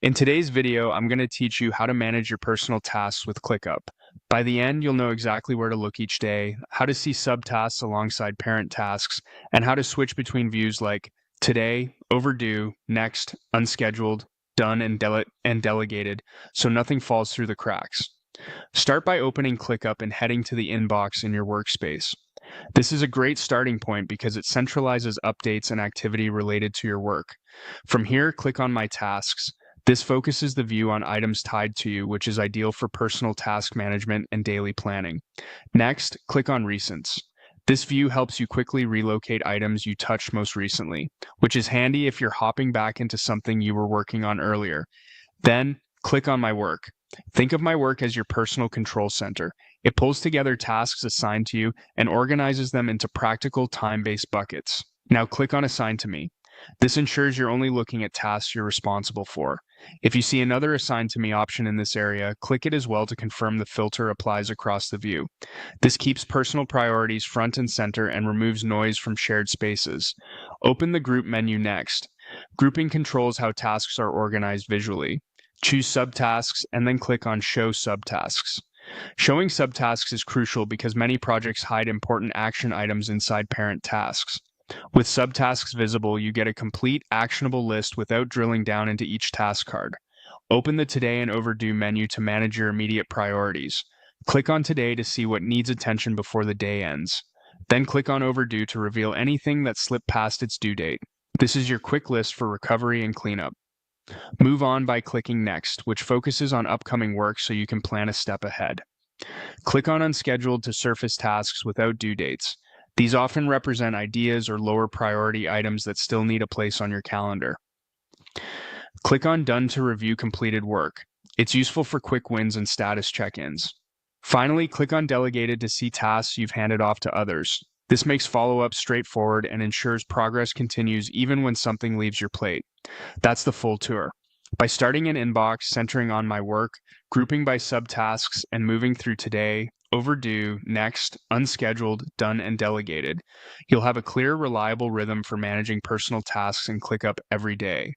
In today's video, I'm going to teach you how to manage your personal tasks with Clickup. By the end, you'll know exactly where to look each day, how to see subtasks alongside parent tasks, and how to switch between views like today, overdue, next, unscheduled, done, and delegated, so nothing falls through the cracks. Start by opening Clickup and heading to the inbox in your workspace. This is a great starting point because it centralizes updates and activity related to your work. From here, click on My Tasks. This focuses the view on items tied to you, which is ideal for personal task management and daily planning. Next, click on Recents. This view helps you quickly relocate items you touched most recently, which is handy if you're hopping back into something you were working on earlier. Then, click on My Work. Think of My Work as your personal control center. It pulls together tasks assigned to you and organizes them into practical time-based buckets. Now click on Assign to Me. This ensures you're only looking at tasks you're responsible for. If you see another Assign to Me option in this area, click it as well to confirm the filter applies across the view. This keeps personal priorities front and center and removes noise from shared spaces. Open the Group menu next. Grouping controls how tasks are organized visually. Choose Subtasks and then click on Show Subtasks. Showing subtasks is crucial because many projects hide important action items inside parent tasks. With subtasks visible, you get a complete, actionable list without drilling down into each task card. Open the Today and Overdue menu to manage your immediate priorities. Click on Today to see what needs attention before the day ends. Then click on Overdue to reveal anything that slipped past its due date. This is your quick list for recovery and cleanup. Move on by clicking Next, which focuses on upcoming work so you can plan a step ahead. Click on Unscheduled to surface tasks without due dates. These often represent ideas or lower priority items that still need a place on your calendar. Click on Done to review completed work. It's useful for quick wins and status check-ins. Finally, click on Delegated to see tasks you've handed off to others. This makes follow-up straightforward and ensures progress continues even when something leaves your plate. That's the full tour. By starting an inbox, centering on My Work, grouping by subtasks, and moving through Today, Overdue, Next, Unscheduled, Done, and Delegated, you'll have a clear, reliable rhythm for managing personal tasks in ClickUp every day.